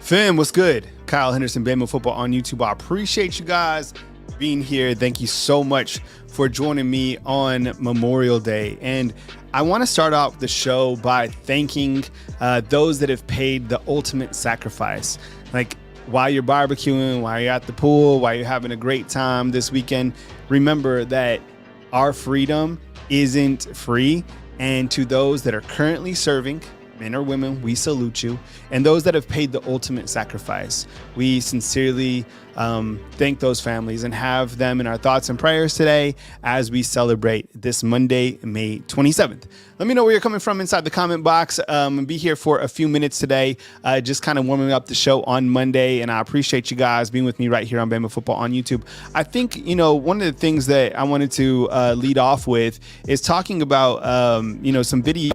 Fam, what's good? Kyle Henderson, Bama Football on YouTube. I appreciate you guys being here. Thank you so much for joining me on Memorial Day. And I want to start off the show by thanking those that have paid the ultimate sacrifice. Like, while you're barbecuing, while you're at the pool, while you're having a great time this weekend, remember that our freedom isn't free. And to those that are currently serving, men or women, we salute you. And those that have paid the ultimate sacrifice, we sincerely thank those families and have them in our thoughts and prayers today as we celebrate this Monday, May 27th. Let me know where you're coming from inside the comment box. Be here for a few minutes today, just kind of warming up the show on Monday. And I appreciate you guys being with me right here on Bama Football on YouTube. I think, one of the things that I wanted to lead off with is talking about, some video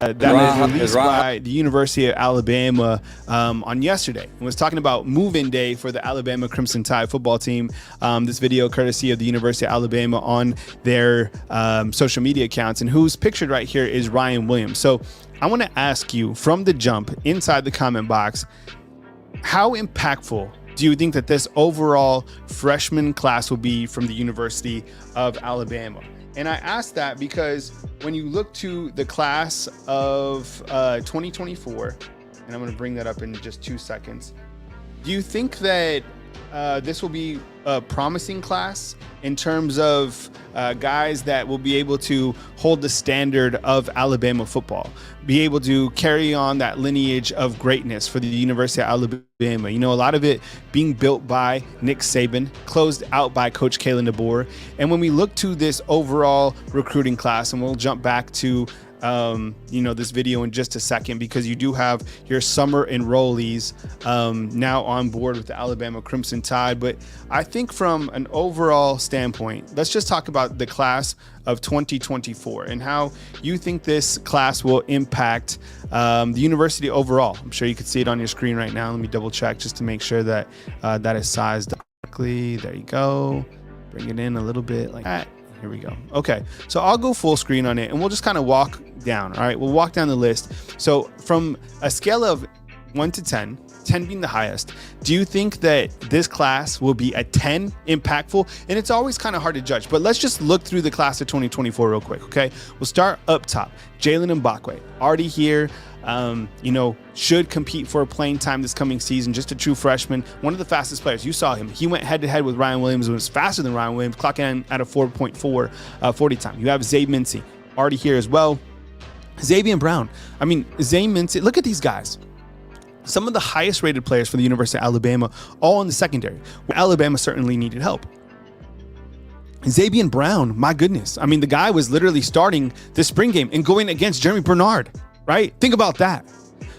that was released by the University of Alabama on yesterday. It was talking about move-in day for the Alabama Crimson Tide football team. This video courtesy of the University of Alabama on their social media accounts, and who's pictured right here is Ryan Williams. So I want to ask you from the jump inside the comment box, how impactful do you think that this overall freshman class will be from the University of Alabama? And I ask that because when you look to the class of 2024, and I'm going to bring that up in just 2 seconds, do you think that this will be a promising class in terms of guys that will be able to hold the standard of Alabama football, be able to carry on that lineage of greatness for the University of Alabama? A lot of it being built by Nick Saban, closed out by Coach Kalen DeBoer. And when we look to this overall recruiting class, and we'll jump back to this video in just a second, because you do have your summer enrollees now on board with the Alabama Crimson Tide. But I think from an overall standpoint, let's just talk about the class of 2024 and how you think this class will impact the university overall. I'm sure you can see it on your screen right now. Let me double check just to make sure that that is sized correctly. There you go. Bring it in a little bit like that. Here we go. Okay, so I'll go full screen on it and we'll just kind of walk down. All right, we'll walk down the list. So from a scale of 1 to 10, 10 being the highest, do you think that this class will be a 10 impactful? And it's always kind of hard to judge, but let's just look through the class of 2024 real quick, okay? We'll start up top. Jalen Mbakwe, already here, should compete for playing time this coming season. Just a true freshman, one of the fastest players. You saw him. He went head-to-head with Ryan Williams. It was faster than Ryan Williams, clocking in at a 4.4 40 time. You have Zay Mincy, already here as well. Xavier Brown. Zay Mincy, look at these guys. Some of the highest rated players for the University of Alabama, all in the secondary, where Alabama certainly needed help. Xavier Brown, my goodness. The guy was literally starting the spring game and going against Jeremy Bernard, right? Think about that.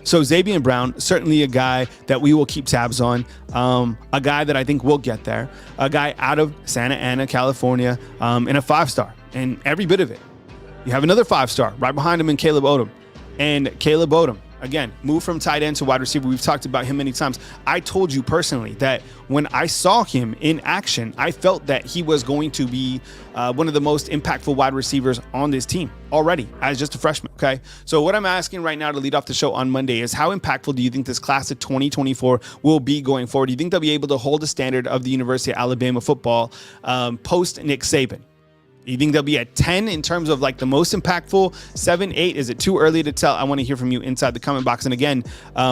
So Xavier Brown, certainly a guy that we will keep tabs on, a guy that I think will get there, a guy out of Santa Ana, California, and a 5-star, and every bit of it. You have another 5-star right behind him in Caleb Odom. And Caleb Odom, again, moved from tight end to wide receiver. We've talked about him many times. I told you personally that when I saw him in action, I felt that he was going to be one of the most impactful wide receivers on this team already as just a freshman, okay? So what I'm asking right now to lead off the show on Monday is, how impactful do you think this class of 2024 will be going forward? Do you think they'll be able to hold the standard of the University of Alabama football post Nick Saban? You think they'll be at 10 in terms of like the most impactful? 7, 8? Is it too early to tell? I want to hear from you inside the comment box. And again,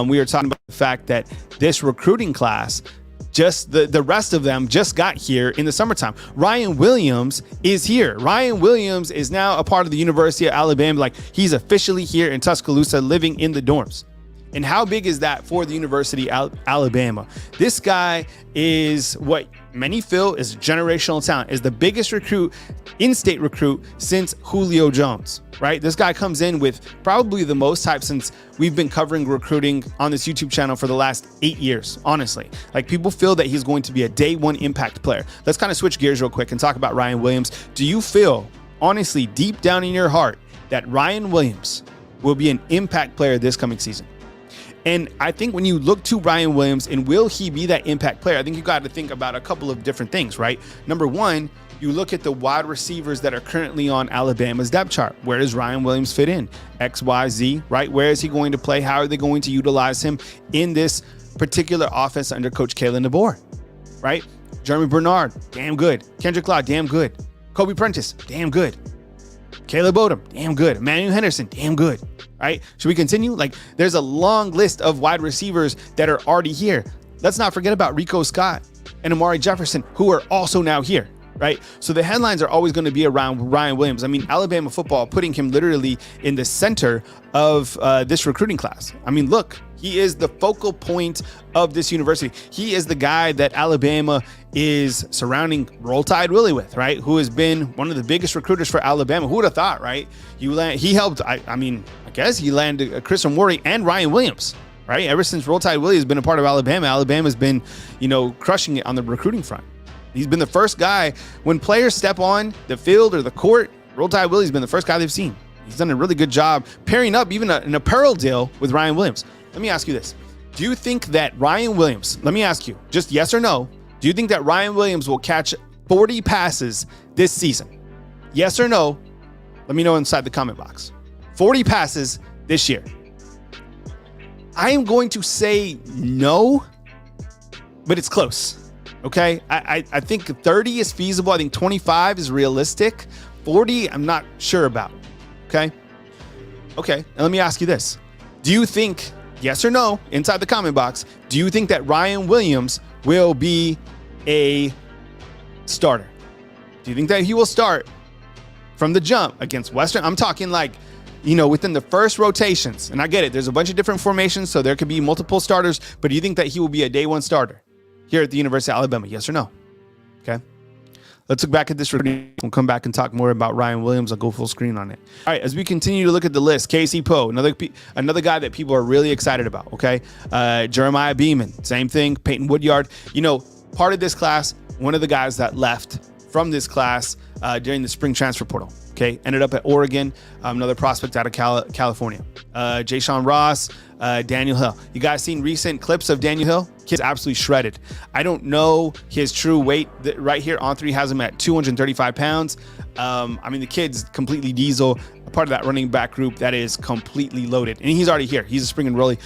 we are talking about the fact that this recruiting class, just the rest of them just got here in the summertime. Ryan Williams is here. Ryan Williams is now a part of the University of Alabama. Like, he's officially here in Tuscaloosa, living in the dorms. And how big is that for the University of Alabama? This guy is what many feel is generational talent, is the biggest in-state recruit since Julio Jones, right? This guy comes in with probably the most hype since we've been covering recruiting on this YouTube channel for the last 8 years, honestly. Like, people feel that he's going to be a day one impact player. Let's kind of switch gears real quick and talk about Ryan Williams. Do you feel, honestly, deep down in your heart, that Ryan Williams will be an impact player this coming season? And I think when you look to Ryan Williams and will he be that impact player, I think you got to think about a couple of different things, right? Number one, you look at the wide receivers that are currently on Alabama's depth chart. Where does Ryan Williams fit in? X, Y, Z, right? Where is he going to play? How are they going to utilize him in this particular offense under Coach Kalen DeBoer, right? Jeremy Bernard, damn good. Kendrick Law, damn good. Kobe Prentice, damn good. Caleb Odom, damn good. Emmanuel Henderson, damn good. Right? Should we continue? Like, there's a long list of wide receivers that are already here. Let's not forget about Rico Scott and Amari Jefferson, who are also now here. Right? So the headlines are always going to be around Ryan Williams. I mean, Alabama football putting him literally in the center of this recruiting class. I mean, look, he is the focal point of this university. He is the guy that Alabama is surrounding Roll Tide Willie with, right? Who has been one of the biggest recruiters for Alabama. Who would have thought, right? He helped, I guess he landed Chris Amore and Ryan Williams, right? Ever since Roll Tide Willie has been a part of Alabama, Alabama's been, crushing it on the recruiting front. He's been the first guy when players step on the field or the court. Roll Tide Willie's been the first guy they've seen. He's done a really good job pairing up even an apparel deal with Ryan Williams. Let me ask you this. Do you think that Ryan Williams, let me ask you, just yes or no, do you think that Ryan Williams will catch 40 passes this season? Yes or no? Let me know inside the comment box. 40 passes this year. I am going to say no, but it's close. Okay, I think 30 is feasible. I think 25 is realistic. 40, I'm not sure about. Okay. And let me ask you this. Do you think, yes or no, inside the comment box, do you think that Ryan Williams will be a starter? Do you think that he will start from the jump against Western? I'm talking like, within the first rotations. And I get it. There's a bunch of different formations, so there could be multiple starters. But do you think that he will be a day one starter here at the University of Alabama? Yes or no? Okay. Let's look back at this recruiting. We'll come back and talk more about Ryan Williams. I'll go full screen on it. All right, as we continue to look at the list, Casey Poe, another guy that people are really excited about, okay? Jeremiah Beeman, same thing. Peyton Woodyard. Part of this class, one of the guys that left from this class during the spring transfer portal, okay? Ended up at Oregon, another prospect out of California. Jay-Sean Ross, Daniel Hill. You guys seen recent clips of Daniel Hill? Kid's absolutely shredded. I don't know his true weight. Right here, On3 has him at 235 pounds. The kid's completely diesel, a part of that running back group that is completely loaded. And he's already here. He's a spring enrollee.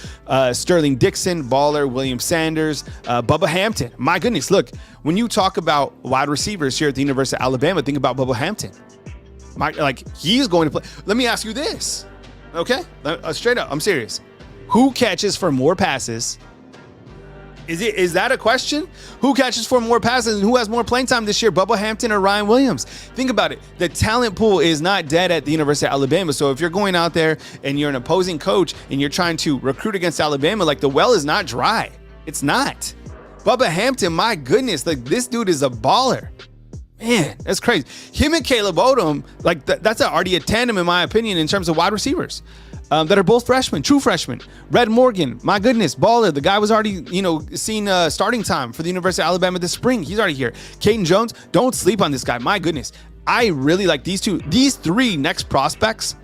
Sterling Dixon, baller, William Sanders, Bubba Hampton. My goodness, look, when you talk about wide receivers here at the University of Alabama, think about Bubba Hampton. He's going to play. Let me ask you this, okay? Straight up, I'm serious. Who catches for more passes? Is that a question? Who catches for more passes and who has more playing time this year, Bubba Hampton or Ryan Williams? Think about it. The talent pool is not dead at the University of Alabama. So if you're going out there and you're an opposing coach and you're trying to recruit against Alabama, the well is not dry. It's not. Bubba Hampton, my goodness, this dude is a baller. Man, that's crazy. Him and Caleb Odom, that's already a tandem in my opinion in terms of wide receivers. That are both freshmen, true freshmen. Red Morgan, my goodness, baller. The guy was already, seen starting time for the University of Alabama this spring. He's already here. Caden Jones, don't sleep on this guy. My goodness. I really like these three next prospects,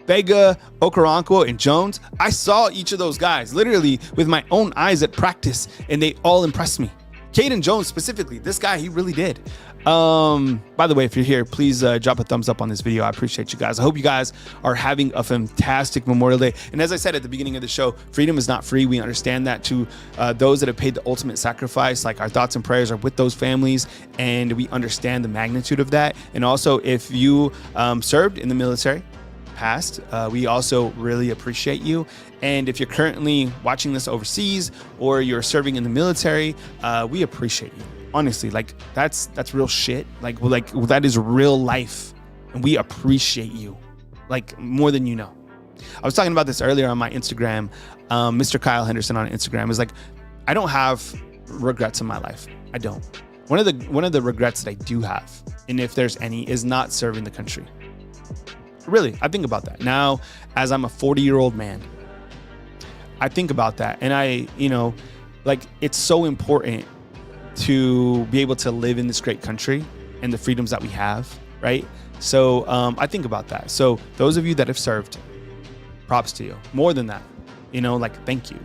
Vega, Okoronkwo, and Jones. I saw each of those guys literally with my own eyes at practice, and they all impressed me. Caden Jones specifically, this guy, he really did. By the way, if you're here, please drop a thumbs up on this video. I appreciate you guys. I hope you guys are having a fantastic Memorial Day. And as I said at the beginning of the show, freedom is not free. We understand that. To those that have paid the ultimate sacrifice, our thoughts and prayers are with those families, and we understand the magnitude of that. And also, if you served in the military past, we also really appreciate you. And if you're currently watching this overseas or you're serving in the military, we appreciate you. Honestly, that's real shit. That is real life, and we appreciate you more than you know. I was talking about this earlier on my Instagram. Mr. Kyle Henderson on Instagram is I don't have regrets in my life. I don't. One of the regrets that I do have, and if there's any, is not serving the country. Really, I think about that now as I'm a 40-year-old man. I think about that, and it's so important to be able to live in this great country and the freedoms that we have, right? So I think about that. So those of you that have served, props to you. More than that, thank you.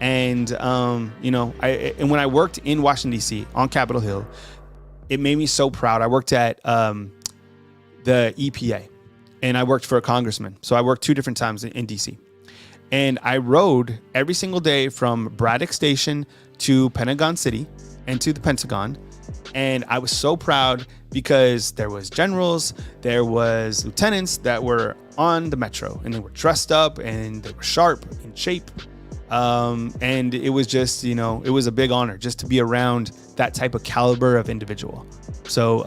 And and when I worked in Washington, D.C. on Capitol Hill, it made me so proud. I worked at the EPA, and I worked for a congressman. So I worked 2 different times in D.C. And I rode every single day from Braddock Station to Pentagon City and to the Pentagon. And I was so proud because there was generals, there was lieutenants that were on the metro, and they were dressed up and they were sharp in shape. And it was just, it was a big honor just to be around that type of caliber of individual. So,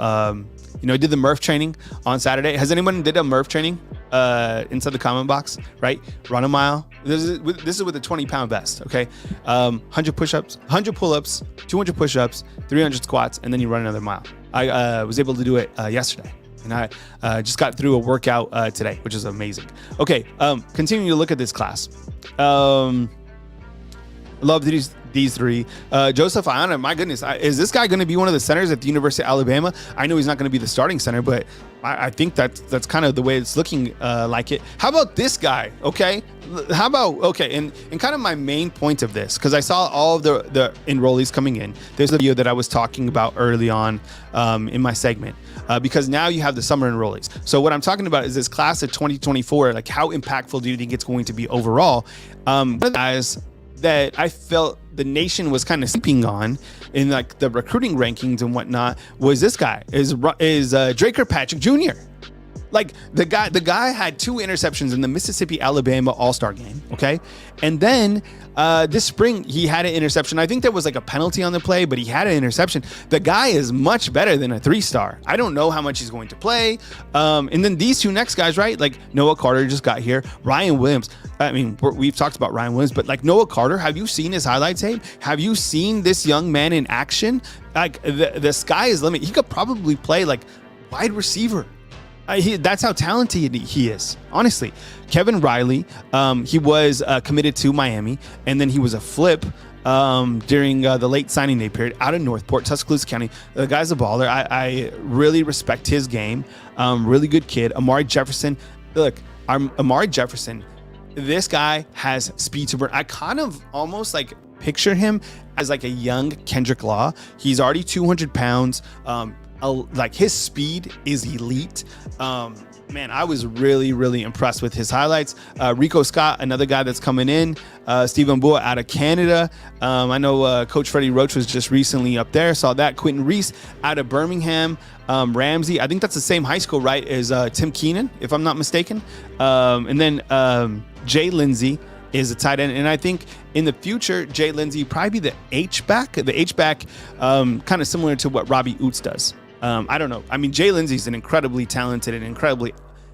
I did the Murph training on Saturday. Has anyone did a Murph training inside the comment box, right? Run a mile. This is with a 20-pound vest, okay? 100 push-ups, 100 pull-ups, 200 push-ups, 300 squats, and then you run another mile. I was able to do it yesterday. And I just got through a workout today, which is amazing. Okay, continuing to look at this class. Love these three. Joseph Ayana, my goodness, is this guy going to be one of the centers at the University of Alabama? I know he's not going to be the starting center, but I think that's kind of the way it's looking like it. How about this guy? Okay, and kind of my main point of this, because I saw all of the enrollees coming in. There's a video that I was talking about early on in my segment, because now you have the summer enrollees. So what I'm talking about is this class of 2024. Like, how impactful do you think it's going to be overall? One of the guys that I felt the nation was kind of sleeping on in like the recruiting rankings and whatnot was this guy is Drake Kirkpatrick Jr. Like the guy had 2 interceptions in the Mississippi-Alabama All-Star game, okay? And then this spring he had an interception. I think there was like a penalty on the play, but he had an interception. The guy is much better than a 3-star. I don't know how much he's going to play. And then these 2 next guys, right? Like Noah Carter just got here. Ryan Williams. I mean, we've talked about Ryan Williams, but like Noah Carter, have you seen his highlight tape? Have you seen this young man in action? Like the sky is the limit. He could probably play like wide receiver. That's how talented he is, honestly. Kevin Riley, he was committed to Miami, and then he was a flip during the late signing day period out of Northport, Tuscaloosa County. The guy's a baller. I really respect his game. Really good kid. Amari Jefferson. Look, Amari Jefferson, this guy has speed to burn. I kind of almost like picture him as like a young Kendrick Law. He's already 200 pounds. Like his speed is elite. Man, I was really, really impressed with his highlights. Rico Scott, another guy that's coming in. Stephen Bua out of Canada. I know Coach Freddie Roach was just recently up there. Saw that. Quentin Reese out of Birmingham. Ramsey, I think that's the same high school, right, as Tim Keenan, if I'm not mistaken. And then Jay Lindsay is a tight end. And I think in the future, Jay Lindsay probably be the H-back. The H-back, kind of similar to what Robbie Oots does. I don't know. I mean, Jay Lindsay's an incredibly talented and incredibly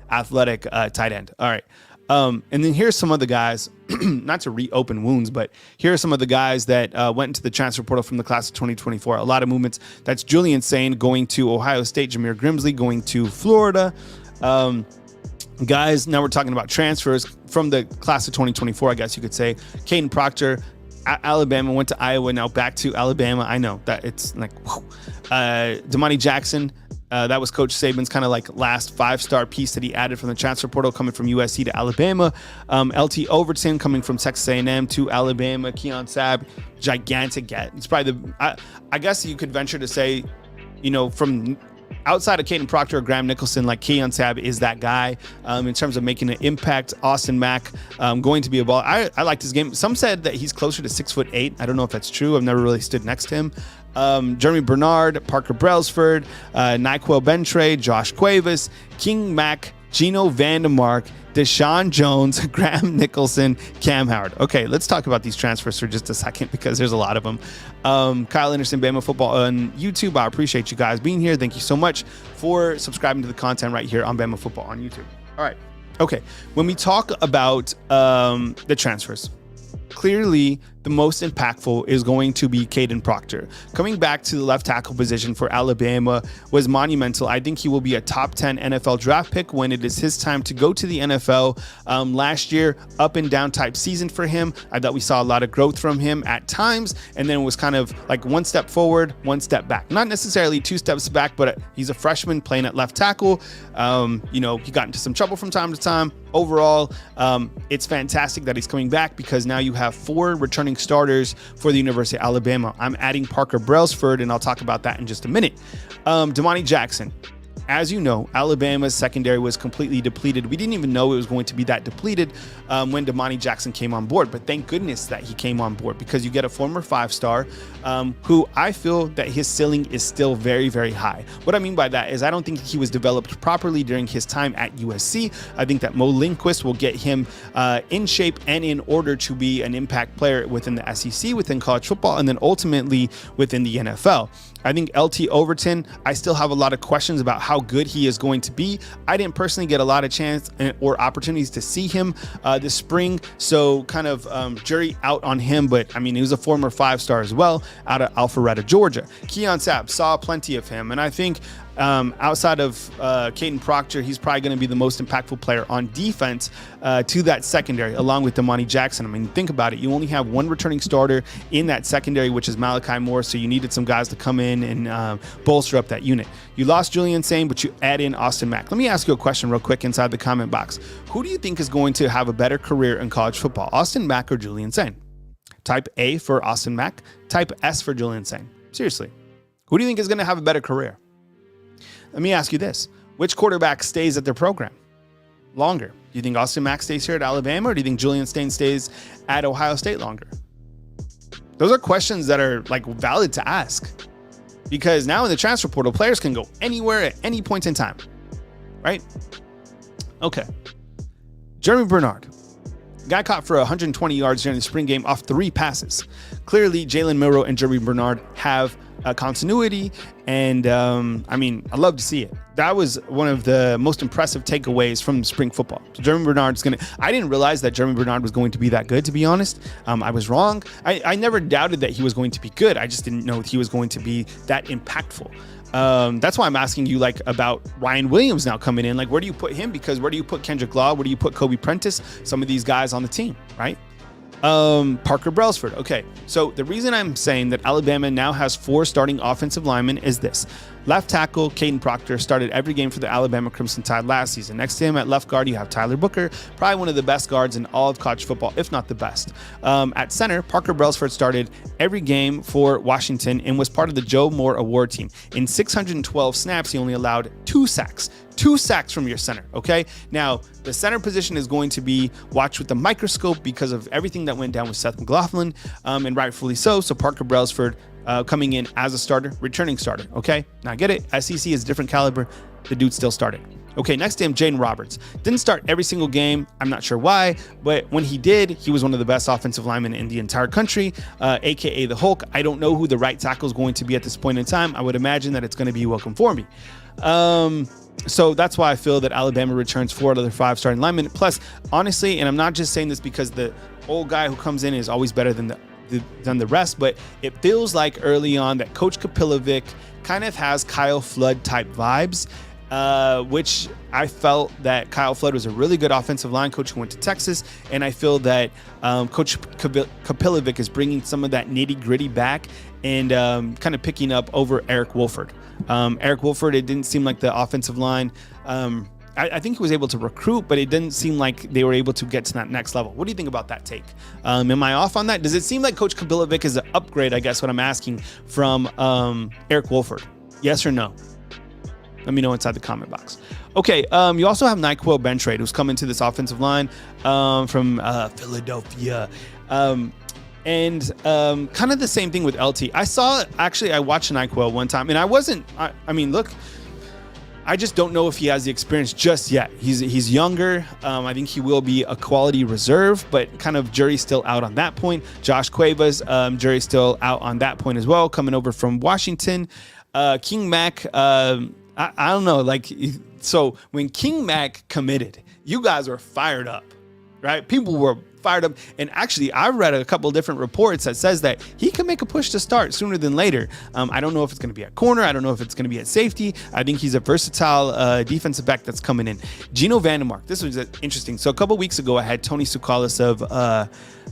athletic tight end. All right. And then here's some of the guys, not to reopen wounds, but here are some of the guys that went into the transfer portal from the class of 2024. A lot of movements. That's Julian Sane going to Ohio State, Jameer Grimsley going to Florida. Guys, now we're talking about transfers from the class of 2024, I guess you could say. Caden Proctor, Alabama, went to Iowa, now back to Alabama. I know that it's like, whew. Damani Jackson, that was Coach Saban's kind of like last 5-star piece that he added from the transfer portal, coming from USC to Alabama. LT Overton coming from Texas A&M to Alabama. Keon Sabb, gigantic get. It's probably I guess you could venture to say, from outside of Caden Proctor or Graham Nicholson, like Keon Sabb is that guy in terms of making an impact. Austin Mack going to be a ball. I liked his game. Some said that he's closer to 6'8". I don't know if that's true. I've never really stood next to him. Jeremy Bernard, Parker Brailsford, Nyquil Bentre, Josh Cuevas, King Mack, Gino Vandemark, Deshaun Jones, Graham Nicholson, Cam Howard. Okay, let's talk about these transfers for just a second because there's a lot of them. Kyle Henderson, Bama Football on YouTube. I appreciate you guys being here. Thank you so much for subscribing to the content right here on Bama Football on YouTube. All right. Okay. When we talk about the transfers, clearly the most impactful is going to be Caden Proctor. Coming back to the left tackle position for Alabama was monumental. I think he will be a top 10 NFL draft pick when it is his time to go to the NFL. Last year, up and down type season for him. I thought we saw a lot of growth from him at times, and then it was kind of like one step forward, one step back. Not necessarily 2 steps back, but he's a freshman playing at left tackle. He got into some trouble from time to time. Overall, it's fantastic that he's coming back because now you have 4 returning starters for the University of Alabama. I'm adding Parker Brailsford, and I'll talk about that in just a minute. Damani Jackson. as you know, Alabama's secondary was completely depleted. We didn't even know it was going to be that depleted when Damani Jackson came on board. But thank goodness that he came on board, because you get a former 5-star who I feel that his ceiling is still very, very high. What I mean by that is I don't think he was developed properly during his time at USC. I think that Mo Lindquist will get him in shape and in order to be an impact player within the SEC, within college football, and then ultimately within the NFL. I think LT Overton, I still have a lot of questions about how good he is going to be. I didn't personally get a lot of chance or opportunities to see him this spring, so kind of jury out on him. But I mean, he was a former 5-star as well out of Alpharetta, Georgia. Keon Sapp, saw plenty of him, and I think outside of Caden Proctor, he's probably going to be the most impactful player on defense to that secondary, along with Damani Jackson. I mean, think about it. You only have one returning starter in that secondary, which is Malachi Moore, so you needed some guys to come in and bolster up that unit. You lost Julian Sain, but you add in Austin Mack. Let me ask you a question real quick inside the comment box. Who do you think is going to have a better career in college football, Austin Mack or Julian Sain? Type A for Austin Mack, type S for Julian Sain. Seriously, who do you think is going to have a better career? Let me ask you this. Which quarterback stays at their program longer? Do you think Austin Mack stays here at Alabama, or do you think Julian Sain stays at Ohio State longer? Those are questions that are like valid to ask, because now in the transfer portal, players can go anywhere at any point in time, right? Okay. Jeremy Bernard, guy caught for 120 yards during the spring game off 3 passes. Clearly, Jalen Milroe and Jeremy Bernard have continuity, and I mean, I love to see it. That was one of the most impressive takeaways from spring football. So Jeremy Bernard's I didn't realize that Jeremy Bernard was going to be that good, to be honest. I was wrong. I never doubted that he was going to be good. I just didn't know he was going to be that impactful. That's why I'm asking you like about Ryan Williams now coming in. Like, where do you put him? Because where do you put Kendrick Law? Where do you put Kobe Prentice? Some of these guys on the team, right? Parker Brailsford. Okay, so the reason I'm saying that Alabama now has 4 starting offensive linemen is this. Left tackle Caden Proctor started every game for the Alabama Crimson Tide last season. Next to him at left guard, you have Tyler Booker, probably one of the best guards in all of college football, if not the best. At center, Parker Brailsford started every game for Washington and was part of the Joe Moore Award team. In 612 snaps, he only allowed 2 sacks. 2 sacks from your center, okay? Now, the center position is going to be watched with a microscope because of everything that went down with Seth McLaughlin, and rightfully so. So Parker Brailsford coming in as a starter, returning starter, okay? Now, get it? SEC is different caliber. The dude still started. Okay, next to him, Jaden Roberts. Didn't start every single game. I'm not sure why, but when he did, he was one of the best offensive linemen in the entire country, aka the Hulk. I don't know who the right tackle is going to be at this point in time. I would imagine that it's going to be Welcome for me. So that's why I feel that Alabama returns 4 out of their 5 starting linemen. Plus, honestly, and I'm not just saying this because the old guy who comes in is always better than the rest, but it feels like early on that Coach Kapilovic kind of has Kyle Flood type vibes, which I felt that Kyle Flood was a really good offensive line coach who went to Texas, and I feel that Coach Kapilovic is bringing some of that nitty gritty back and kind of picking up over Eric Wolford. Eric Wolford, it didn't seem like the offensive line. I think he was able to recruit, but it didn't seem like they were able to get to that next level. What do you think about that take? Am I off on that? Does it seem like Coach Kapilovic is an upgrade, I guess what I'm asking, from Eric Wolford? Yes or no? Let me know inside the comment box. Okay, you also have Nyquil Bentrade, who's come into this offensive line from Philadelphia. And kind of the same thing with LT. I watched Nyquil one time, and I mean, look, I just don't know if he has the experience just yet. He's younger. I think he will be a quality reserve, but kind of jury's still out on that point. Josh Cuevas, jury's still out on that point as well, coming over from Washington. King Mack, I don't know. Like, so when King Mack committed, you guys were fired up, right? People were fired up. And actually, I've read a couple of different reports that says that he can make a push to start sooner than later. I don't know if it's going to be at corner. I don't know if it's going to be at safety. I think he's a versatile defensive back that's coming in. Gino Vandermark. This was interesting. So a couple of weeks ago, I had Tony Tsoukalis of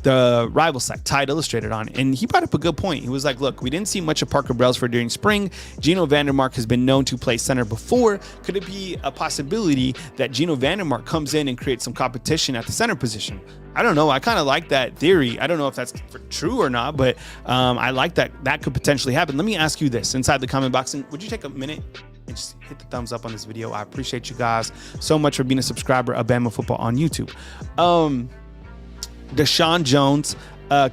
the rival site, Tide Illustrated, on, and he brought up a good point. He was like, look, we didn't see much of Parker Brailsford during spring. Gino Vandermark has been known to play center before. Could it be a possibility that Gino Vandermark comes in and creates some competition at the center position? I don't know. I kind of like that theory. I don't know if that's true or not, but I like that could potentially happen. Let me ask you this inside the comment box, and would you take a minute and just hit the thumbs up on this video. I appreciate you guys so much for being a subscriber of Bama Football on YouTube. Deshaun Jones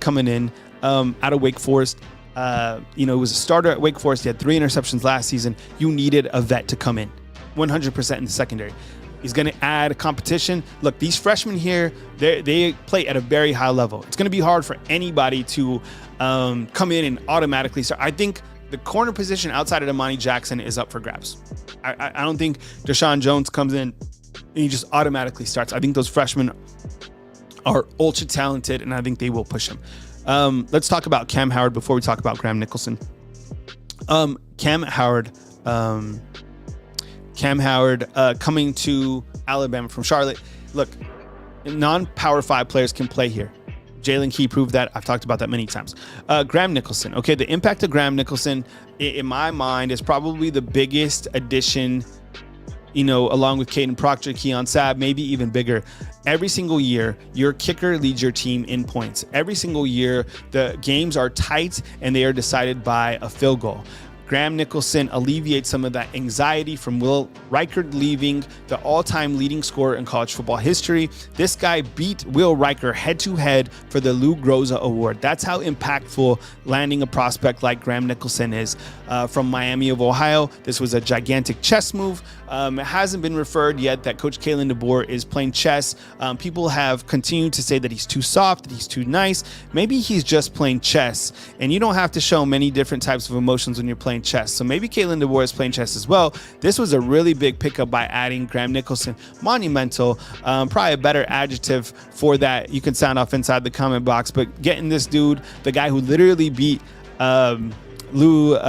coming in out of Wake Forest. He was a starter at Wake Forest. He had 3 interceptions last season. You needed a vet to come in 100% in the secondary. He's going to add competition. Look, these freshmen here, they play at a very high level. It's going to be hard for anybody to come in and automatically start. I think the corner position outside of Imani Jackson is up for grabs. I don't think Deshaun Jones comes in and he just automatically starts. I think those freshmen are ultra talented, and I think they will push him. Let's talk about Cam Howard before we talk about Graham Nicholson. Cam Howard coming to Alabama from Charlotte. Look, non-Power 5 players can play here. Jalen Key proved that. I've talked about that many times. Graham Nicholson. Okay, the impact of Graham Nicholson, in my mind, is probably the biggest addition, along with Caden Proctor, Keon Sabb, maybe even bigger. Every single year, your kicker leads your team in points. Every single year, the games are tight and they are decided by a field goal. Graham Nicholson alleviates some of that anxiety from Will Reichard leaving, the all-time leading scorer in college football history. This guy beat Will Reichard head-to-head for the Lou Groza Award. That's how impactful landing a prospect like Graham Nicholson is. From Miami of Ohio, this was a gigantic chess move. It hasn't been referred yet that Coach Kalen DeBoer is playing chess. People have continued to say that he's too soft, that he's too nice. Maybe he's just playing chess, and you don't have to show many different types of emotions when you're playing chess. So maybe Kalen DeBoer is playing chess as well. This was a really big pickup by adding Graham Nicholson. Monumental, probably a better adjective for that you can sound off inside the comment box, but getting this dude, the guy who literally beat Will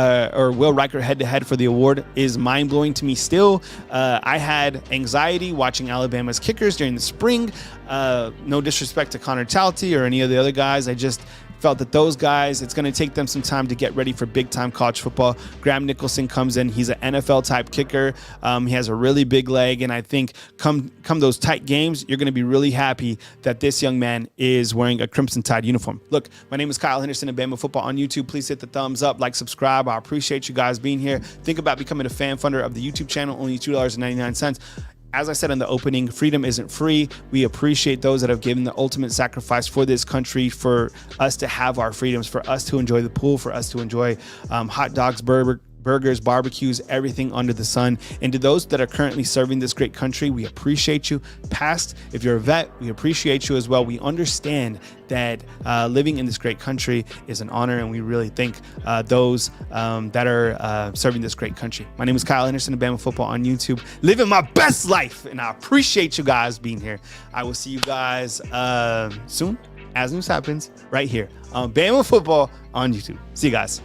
Reichard head-to-head for the award, is mind-blowing to me still. I had anxiety watching Alabama's kickers during the spring. No disrespect to Connor Talty or any of the other guys. I just felt that those guys, it's going to take them some time to get ready for big-time college football. Graham Nicholson comes in. He's an NFL-type kicker. He has a really big leg, and I think come those tight games, you're going to be really happy that this young man is wearing a Crimson Tide uniform. Look, my name is Kyle Henderson of Bama Football on YouTube. Please hit the thumbs up, like, subscribe. I appreciate you guys being here. Think about becoming a fan funder of the YouTube channel, only $2.99. As I said in the opening, freedom isn't free. We appreciate those that have given the ultimate sacrifice for this country, for us to have our freedoms, for us to enjoy the pool, for us to enjoy hot dogs, burgers, barbecues, everything under the sun. And to those that are currently serving this great country, we appreciate you. Past, if you're a vet, we appreciate you as well. We understand that living in this great country is an honor, and we really thank those that are serving this great country. My name is Kyle Henderson of Bama Football on YouTube, living my best life, and I appreciate you guys being here. I will see you guys soon, as news happens, right here on Bama Football on YouTube. See you guys.